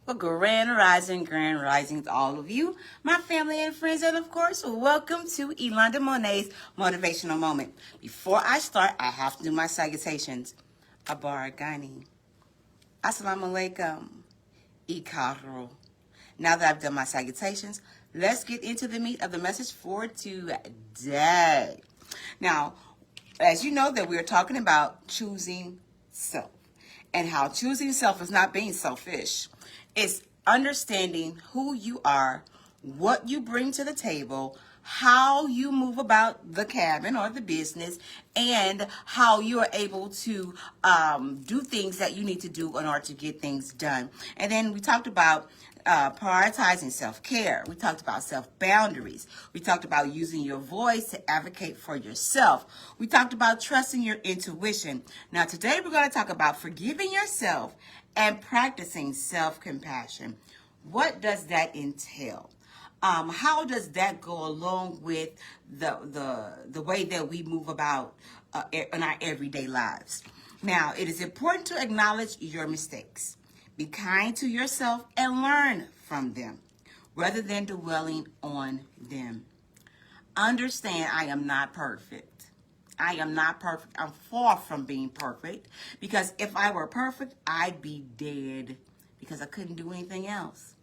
Well, grand rising to all of you, my family and friends, and of course, welcome to Elonda Monet's Motivational Moment. Before I start, I have to do my salutations. Abar Ghani. Assalamu alaikum. Ikaro. Now that I've done my salutations, let's get into the meat of the message for today. Now, as you know that we're talking about choosing self and how choosing self is not being selfish. It's understanding who you are, what you bring to the table, how you move about the cabin or the business, and how you are able to do things that you need to do in order to get things done. And then we talked about prioritizing self-care. We talked about self-boundaries. We talked about using your voice to advocate for yourself. We talked about trusting your intuition. Now, today we're going to talk about forgiving yourself and practicing self-compassion. What does that entail? How does that go along with the way that we move about in our everyday lives? Now, it is important to acknowledge your mistakes. Be kind to yourself and learn from them rather than dwelling on them. Understand I am not perfect. I am not perfect. I'm far from being perfect, because if I were perfect, I'd be dead because I couldn't do anything else.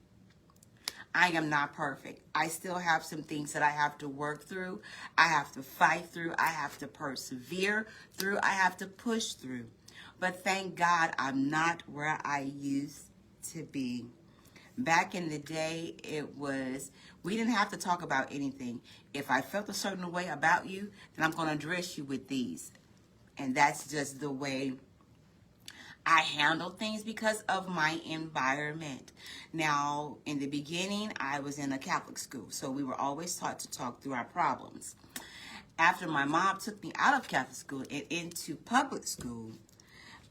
I am not perfect. I still have some things that I have to work through. I have to fight through. I have to persevere through. I have to push through. But thank God I'm not where I used to be. Back in the day, we didn't have to talk about anything. If I felt a certain way about you, then I'm going to address you with these. And that's just the way I handle things because of my environment. Now, in the beginning, I was in a Catholic school, so we were always taught to talk through our problems. After my mom took me out of Catholic school and into public school,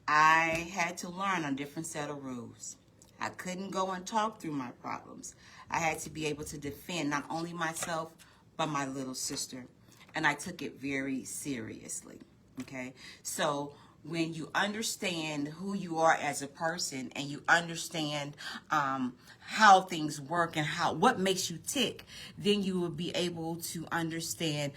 I had to learn a different set of rules. I couldn't go and talk through my problems. I had to be able to defend not only myself, but my little sister. And I took it very seriously, okay? So when you understand who you are as a person and you understand how things work and what makes you tick, then you will be able to understand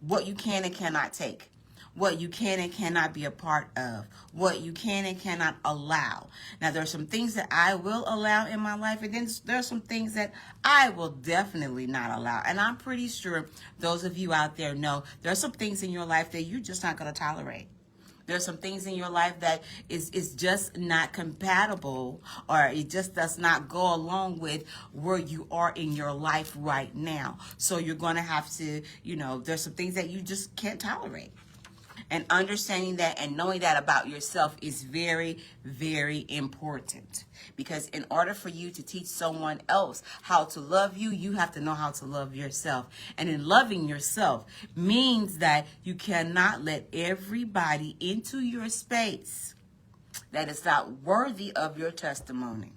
what you can and cannot take, what you can and cannot be a part of, what you can and cannot allow. Now, there are some things that I will allow in my life, and then there are some things that I will definitely not allow. And I'm pretty sure those of you out there know there are some things in your life that you're just not going to tolerate. There's some things in your life that is just not compatible, or it just does not go along with where you are in your life right now. So you're going to have to, there's some things that you just can't tolerate. And understanding that and knowing that about yourself is very, very important. Because in order for you to teach someone else how to love you, you have to know how to love yourself. And in loving yourself means that you cannot let everybody into your space that is not worthy of your testimony.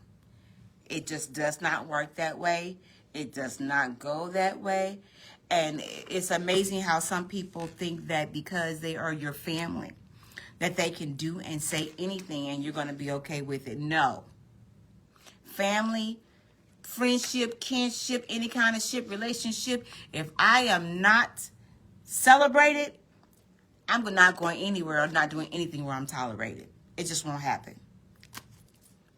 It just does not work that way. It does not go that way. And it's amazing how some people think that because they are your family, that they can do and say anything and you're going to be okay with it. No. Family, friendship, kinship, any kind of ship, relationship, if I am not celebrated, I'm not going anywhere or not doing anything where I'm tolerated. It just won't happen.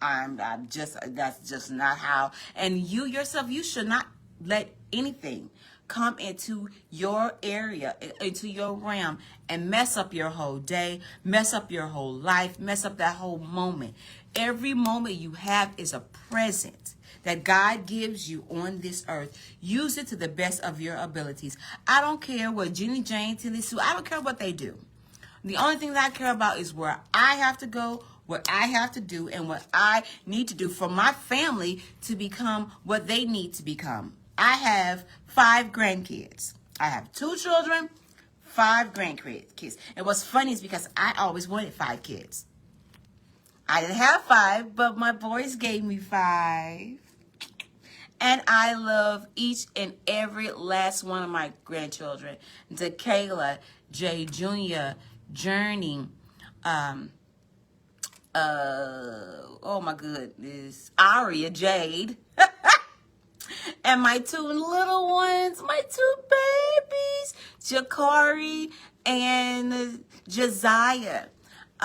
That's just not how. And you yourself, you should not let anything come into your area, into your realm, and mess up your whole day, mess up your whole life, mess up that whole moment. Every moment you have is a present that God gives you on this earth. Use it to the best of your abilities. I don't care what Jenny Jane, Tilly Sue, I don't care what they do. The only thing that I care about is where I have to go, what I have to do, and what I need to do for my family to become what they need to become. I have 5 grandkids. I have 2 children, 5 grandkids. And what's funny is because I always wanted 5 kids. I didn't have 5, but my boys gave me 5. And I love each and every last one of my grandchildren. DeKayla, Jay Jr., Journey, oh my goodness, Aria Jade, and my two little ones, my two babies, Jakari and Josiah.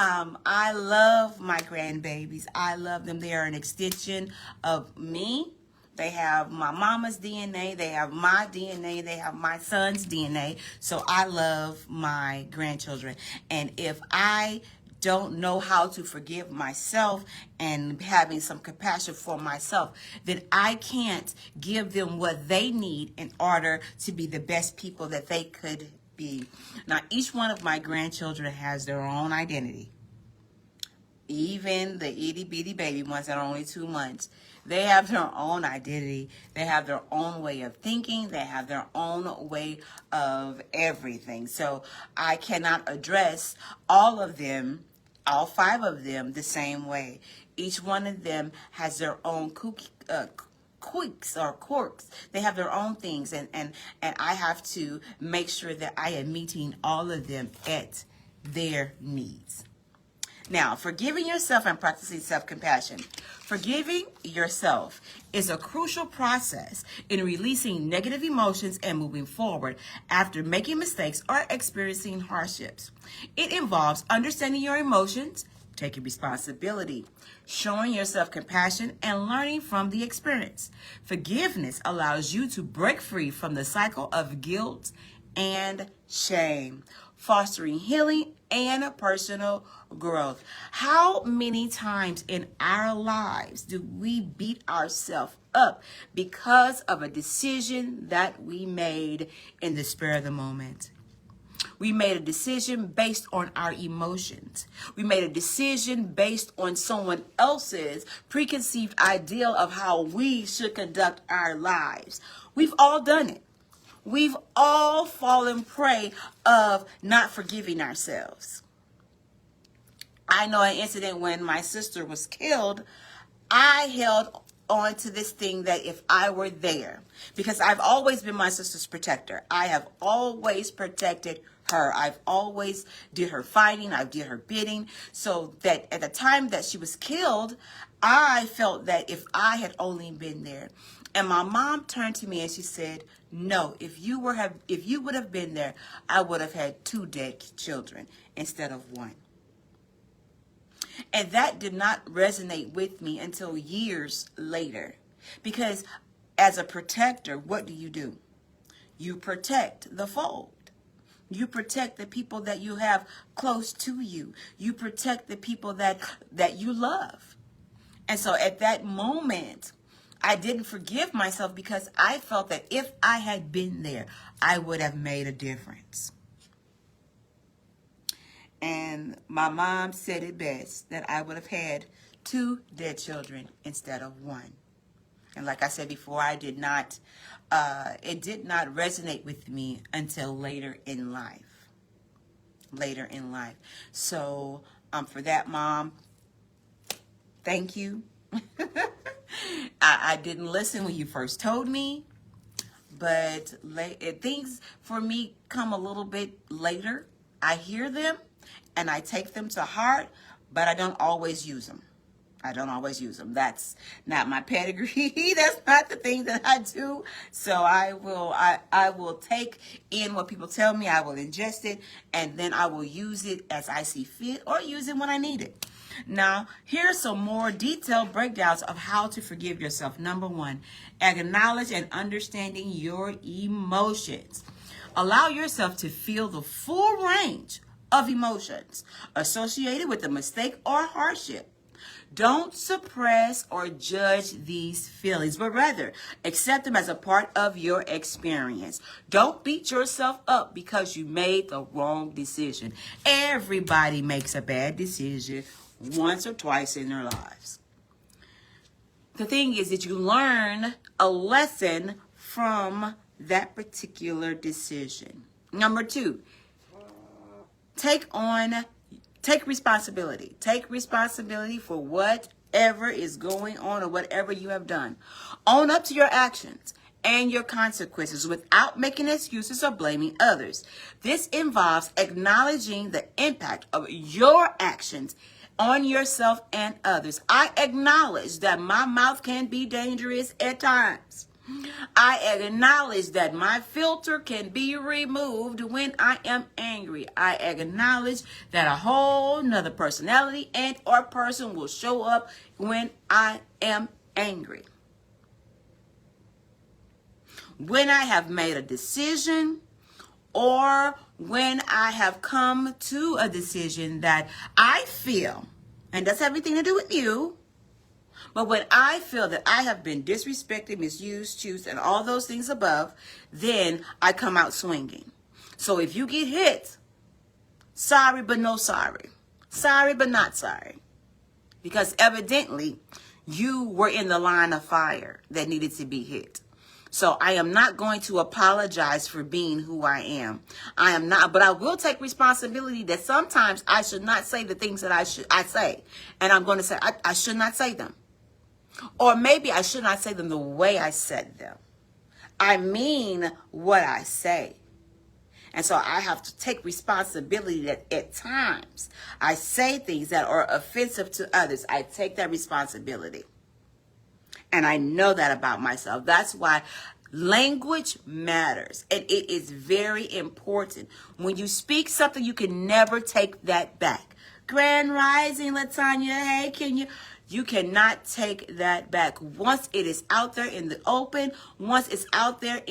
I love my grandbabies. I love them. They are an extension of me. They have my mama's DNA. They have my DNA. They have my son's DNA. So I love my grandchildren. And if I don't know how to forgive myself and having some compassion for myself, then I can't give them what they need in order to be the best people that they could be. Now, each one of my grandchildren has their own identity. Even the itty bitty baby ones that are only 2 months, they have their own identity. They have their own way of thinking. They have their own way of everything. So I cannot address all of them, all 5 of them, the same way. Each one of them has their own quirks or quirks. They have their own things, and I have to make sure that I am meeting all of them at their needs. Now, forgiving yourself and practicing self-compassion. Forgiving yourself is a crucial process in releasing negative emotions and moving forward after making mistakes or experiencing hardships. It involves understanding your emotions, taking responsibility, showing yourself compassion, and learning from the experience. Forgiveness allows you to break free from the cycle of guilt and shame, fostering healing and personal growth. How many times in our lives do we beat ourselves up because of a decision that we made in the spur of the moment? We made a decision based on our emotions. We made a decision based on someone else's preconceived ideal of how we should conduct our lives. We've all done it. We've all fallen prey of not forgiving ourselves. I know an incident when my sister was killed. I held on to this thing that if I were there, because I've always been my sister's protector. I have always protected her. I've always did her fighting. I did her bidding. So that at the time that she was killed, I felt that if I had only been there. And my mom turned to me and she said, no, if you would have been there, I would have had 2 dead children instead of 1. And that did not resonate with me until years later. Because as a protector, what do? You protect the fold. You protect the people that you have close to you. You protect the people that you love. And so at that moment, I didn't forgive myself because I felt that if I had been there, I would have made a difference. And my mom said it best, that I would have had 2 dead children instead of 1. And like I said before, it did not resonate with me until later in life. So for that, Mom, thank you. I didn't listen when you first told me, but things for me come a little bit later. I hear them and I take them to heart, but I don't always use them. That's not my pedigree. That's not the thing that I do. So I will take in what people tell me. I will ingest it, and then I will use it as I see fit or use it when I need it. Now, here's some more detailed breakdowns of how to forgive yourself. Number 1, acknowledge and understanding your emotions. Allow yourself to feel the full range of emotions associated with a mistake or hardship. Don't suppress or judge these feelings, but rather accept them as a part of your experience. Don't beat yourself up because you made the wrong decision. Everybody makes a bad decision once or twice in their lives. The thing is that you learn a lesson from that particular decision. Number 2, take responsibility. Take responsibility for whatever is going on or whatever you have done. Own up to your actions and your consequences without making excuses or blaming others. This involves acknowledging the impact of your actions on yourself and others. I acknowledge that my mouth can be dangerous at times. I acknowledge that my filter can be removed when I am angry. I acknowledge that a whole nother personality and or person will show up when I am angry. When I have made a decision, or when I have come to a decision that I feel, and that's everything to do with you, but when I feel that I have been disrespected, misused, choosed, and all those things above, then I come out swinging. So if you get hit, sorry but no sorry. Sorry but not sorry. Because evidently, you were in the line of fire that needed to be hit. So I am not going to apologize for being who I am. I am not, but I will take responsibility that sometimes I should not say the things that I say. And I'm going to say, I should not say them. Or maybe I should not say them the way I said them. I mean what I say. And so I have to take responsibility that at times I say things that are offensive to others. I take that responsibility. And I know that about myself. That's why language matters. And it is very important. When you speak something, you can never take that back. Grand Rising, Latanya, hey, can you? You cannot take that back. Once it is out there in the open, once it's out there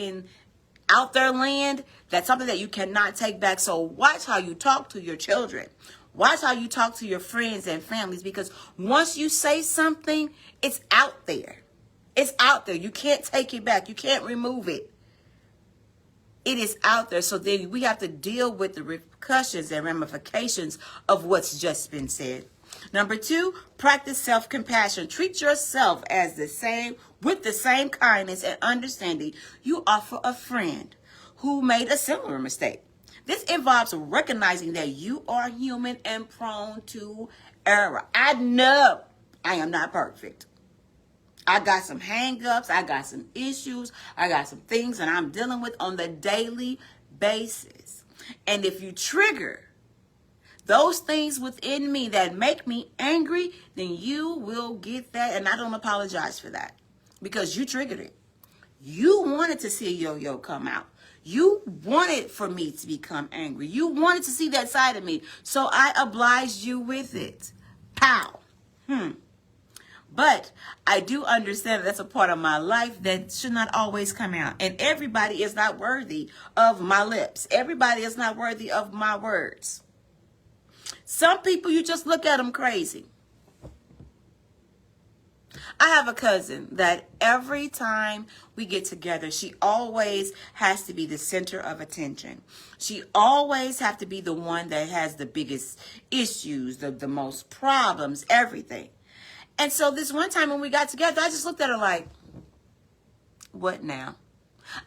land, that's something that you cannot take back. So watch how you talk to your children. Watch how you talk to your friends and families, because once you say something, it's out there. It's out there. You can't take it back. You can't remove it. It is out there. So then we have to deal with the repercussions and ramifications of what's just been said. Number 2, practice self-compassion. Treat yourself with the same kindness and understanding you offer a friend who made a similar mistake. This involves recognizing that you are human and prone to error. I know I am not perfect. I got some hang-ups. I got some issues. I got some things that I'm dealing with on the daily basis. And if you trigger those things within me that make me angry, then you will get that. And I don't apologize for that, because you triggered it. You wanted to see a yo-yo come out. You wanted for me to become angry. You wanted to see that side of me. So I obliged you with it. Pow. But I do understand that's a part of my life that should not always come out. And everybody is not worthy of my lips. Everybody is not worthy of my words. Some people, you just look at them crazy. I have a cousin that every time we get together, she always has to be the center of attention. She always has to be the one that has the biggest issues, the most problems, everything. And so this one time when we got together, I just looked at her like, what now?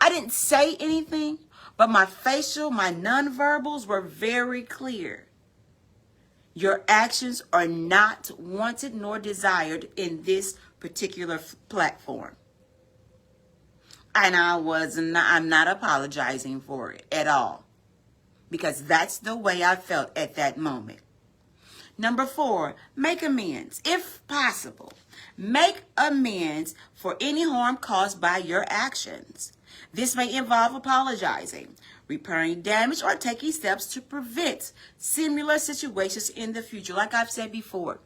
I didn't say anything, but my nonverbals were very clear. Your actions are not wanted nor desired in this particular platform. And I'm not apologizing for it at all, because that's the way I felt at that moment. Number 4, make amends. If possible, make amends for any harm caused by your actions. This may involve apologizing, repairing damage, or taking steps to prevent similar situations in the future. Like I've said before,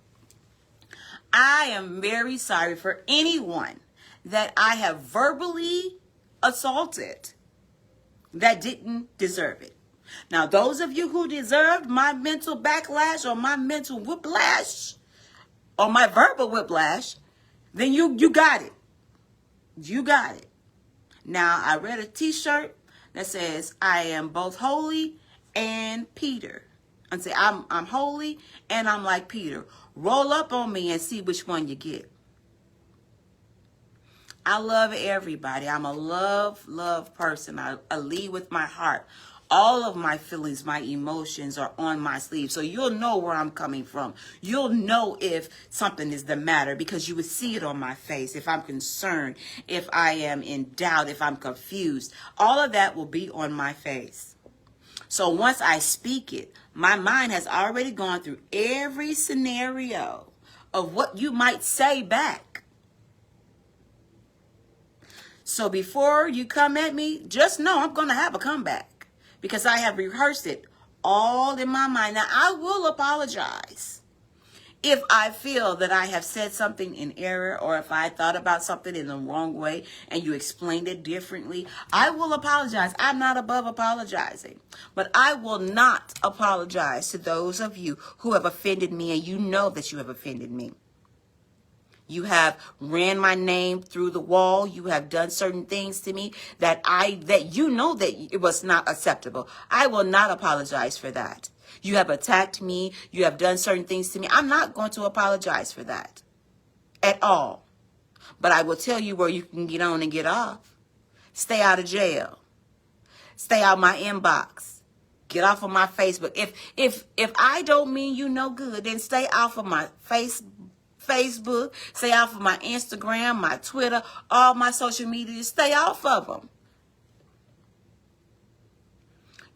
I am very sorry for anyone that I have verbally assaulted that didn't deserve it. Now, those of you who deserved my mental backlash or my mental whiplash or my verbal whiplash, then you got it. You got it. Now, I read a t-shirt that says, I am both holy and Peter. And say, I'm holy and I'm like Peter. Roll up on me and see which one you get. I love everybody. I'm a love person. I lead with my heart. All of my feelings, my emotions are on my sleeve. So you'll know where I'm coming from. You'll know if something is the matter, because you would see it on my face. If I'm concerned, if I am in doubt, if I'm confused, all of that will be on my face. So once I speak it, my mind has already gone through every scenario of what you might say back. So before you come at me, just know I'm going to have a comeback because I have rehearsed it all in my mind. Now, I will apologize if I feel that I have said something in error, or if I thought about something in the wrong way and you explained it differently. I will apologize. I'm not above apologizing. But I will not apologize to those of you who have offended me, and you know that you have offended me. You have ran my name through the wall. You have done certain things to me that you know that it was not acceptable. I will not apologize for that. You have attacked me. You have done certain things to me. I'm not going to apologize for that at all. But I will tell you where you can get on and get off. Stay out of jail. Stay out of my inbox. Get off of my Facebook. If I don't mean you no good, then stay off of my Facebook, stay off of my Instagram, my Twitter, all my social media. Stay off of them.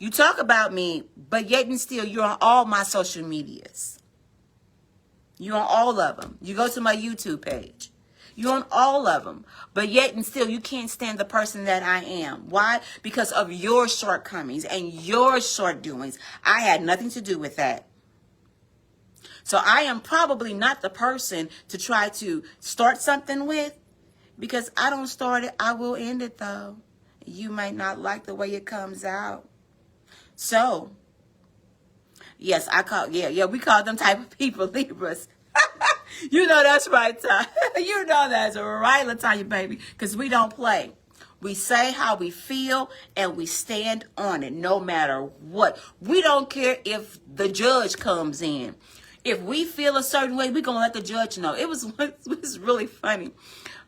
You talk about me, but yet and still you're on all my social medias. You're on all of them. You go to my YouTube page. You're on all of them. But yet and still you can't stand the person that I am. Why? Because of your shortcomings and your short doings. I had nothing to do with that. So I am probably not the person to try to start something with, because I don't start it, I will end it though. You might not like the way it comes out. So, yes, we call them type of people Libras. You know that's right, Ty. You know that's right, LaTanya, baby, because we don't play. We say how we feel and we stand on it no matter what. We don't care if the judge comes in. If we feel a certain way, we're going to let the judge know. It was really funny.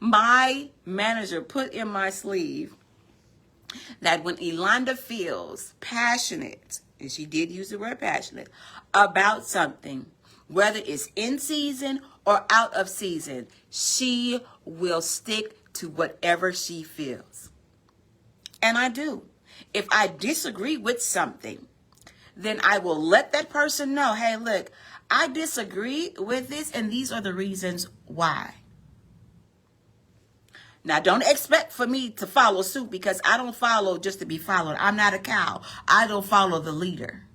My manager put in my sleeve that when Elonda feels passionate, and she did use the word passionate, about something, whether it's in season or out of season, she will stick to whatever she feels. And I do. If I disagree with something, then I will let that person know, hey, look, I disagree with this, and these are the reasons why. Now, don't expect for me to follow suit, because I don't follow just to be followed. I'm not a cow. I don't follow the leader.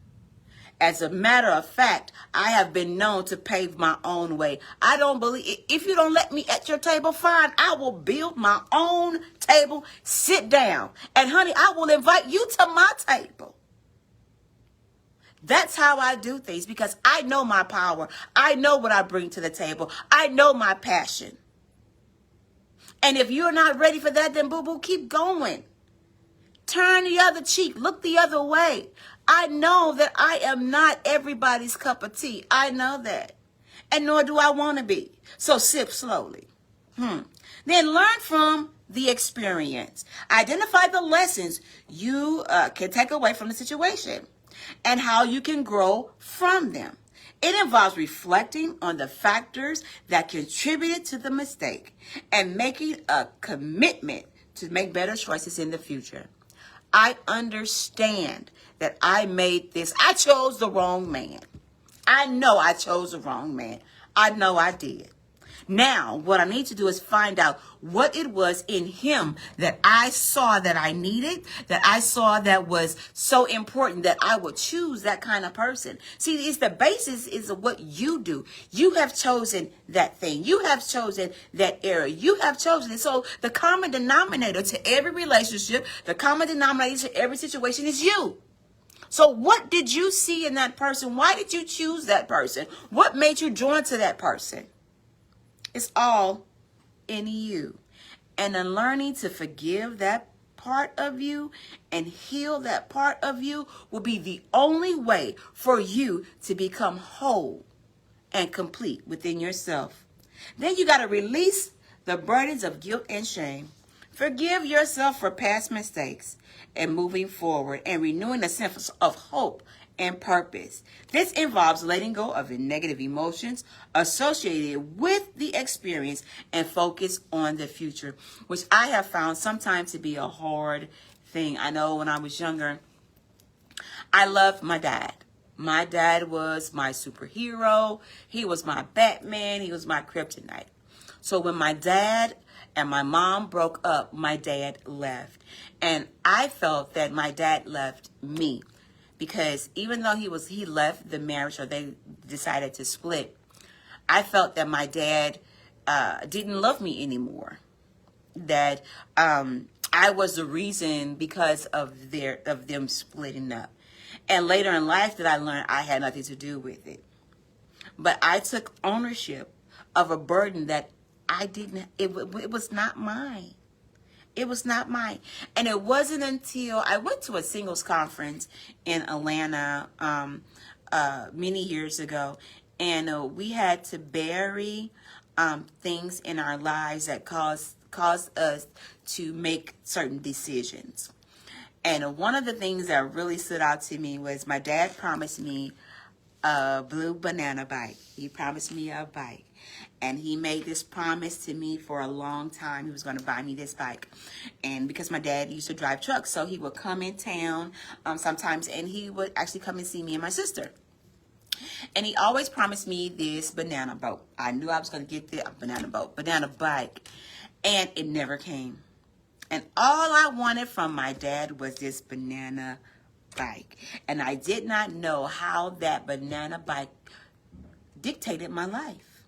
As a matter of fact, I have been known to pave my own way. I don't believe, if you don't let me at your table, fine, I will build my own table, sit down. And honey, I will invite you to my table. That's how I do things, because I know my power. I know what I bring to the table. I know my passion. And if you're not ready for that, then boo-boo, keep going. Turn the other cheek. Look the other way. I know that I am not everybody's cup of tea. I know that. And nor do I want to be. So sip slowly. Then learn from the experience. Identify the lessons you can take away from the situation and how you can grow from them. It involves reflecting on the factors that contributed to the mistake and making a commitment to make better choices in the future. I understand that I chose the wrong man. I know I chose the wrong man. I know I did. Now, what I need to do is find out what it was in him that I saw that I needed, that I saw that was so important that I would choose that kind of person. See, it's the basis is of what you do. You have chosen that thing. You have chosen that area. You have chosen it. So the common denominator to every relationship, the common denominator to every situation is you. So what did you see in that person? Why did you choose that person? What made you drawn to that person? It's all in you. And in learning to forgive that part of you and heal that part of you will be the only way for you to become whole and complete within yourself. Then you got to release the burdens of guilt and shame. Forgive yourself for past mistakes and moving forward and renewing a sense of hope and purpose. This involves letting go of the negative emotions associated with the experience and focus on the future, which I have found sometimes to be a hard thing. I know when I was younger, I loved my dad. My dad was my superhero. He was my Batman. He was my kryptonite. So when my dad and my mom broke up, my dad left. And I felt that my dad left me, because even though he left the marriage, or they decided to split, I felt that my dad didn't love me anymore. That I was the reason because of them splitting up. And later in life that I learned I had nothing to do with it. But I took ownership of a burden that I didn't, it was not mine. It was not mine. And it wasn't until I went to a singles conference in Atlanta many years ago. And we had to bury things in our lives that caused us to make certain decisions. And one of the things that really stood out to me was my dad promised me a blue banana bike. He promised me a bike. And he made this promise to me for a long time. He was going to buy me this bike. And because my dad used to drive trucks, so he would come in town sometimes, and he would actually come and see me and my sister. And he always promised me this banana boat. I knew I was going to get the banana bike. And it never came. And all I wanted from my dad was this banana bike. And I did not know how that banana bike dictated my life.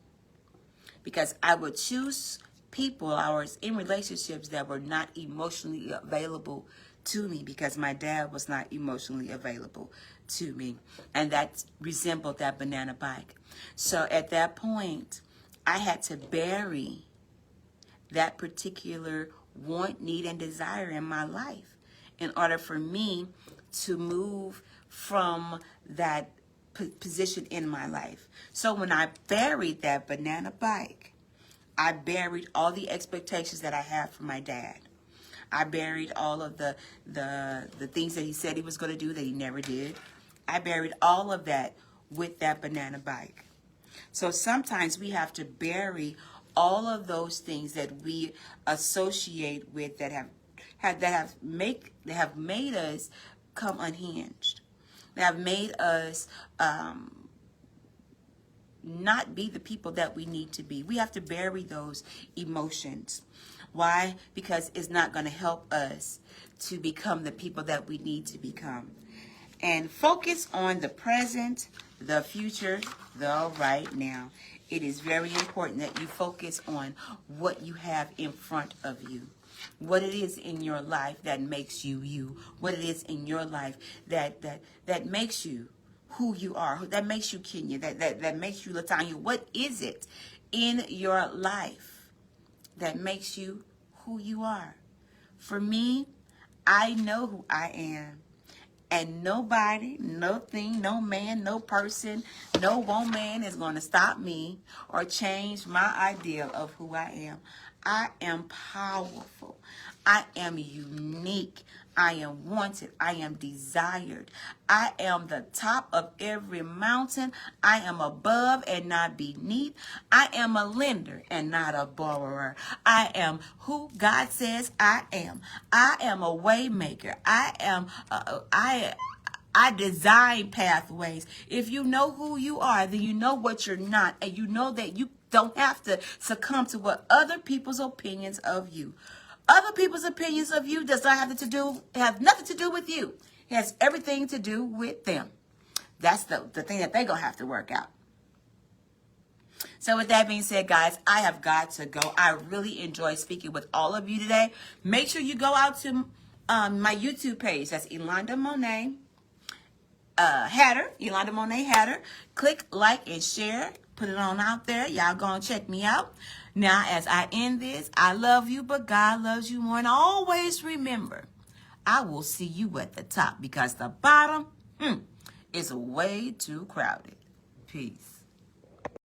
Because I would choose people, I was in relationships that were not emotionally available to me, because my dad was not emotionally available to me. And that resembled that banana bike. So at that point, I had to bury that particular want, need, and desire in my life in order for me to move from that position in my life. So when I buried that banana bike, I buried all the expectations that I had from my dad. I buried all of the things that he said he was going to do that he never did. I buried all of that with that banana bike. So sometimes we have to bury all of those things that we associate with that have made us come unhinged. That have made us not be the people that we need to be. We have to bury those emotions. Why? Because it's not going to help us to become the people that we need to become. And focus on the present, the future, the right now. It is very important that you focus on what you have in front of you. What it is in your life that makes you you. What it is in your life that makes you who you are. That makes you Kenya. That makes you Latanya. What is it in your life that makes you who you are? For me, I know who I am. And nobody, no thing, no man, no person, no woman is going to stop me or change my idea of who I am. I am powerful. I am unique. I am wanted. I am desired. I am the top of every mountain. I am above and not beneath. I am a lender and not a borrower. I am who God says I am. I am a way maker. I design pathways. If you know who you are, then you know what you're not, and you know that you don't have to succumb to what other people's opinions of you. Other people's opinions of you does not have nothing to do with you. It has everything to do with them. That's the thing that they're going to have to work out. So with that being said, guys, I have got to go. I really enjoyed speaking with all of you today. Make sure you go out to my YouTube page. That's Yolanda Monet Hatter. Yolanda Monet Hatter. Click like and share. Put it on out there. Y'all go and check me out. Now, as I end this, I love you, but God loves you more. And always remember, I will see you at the top, because the bottom is way too crowded. Peace.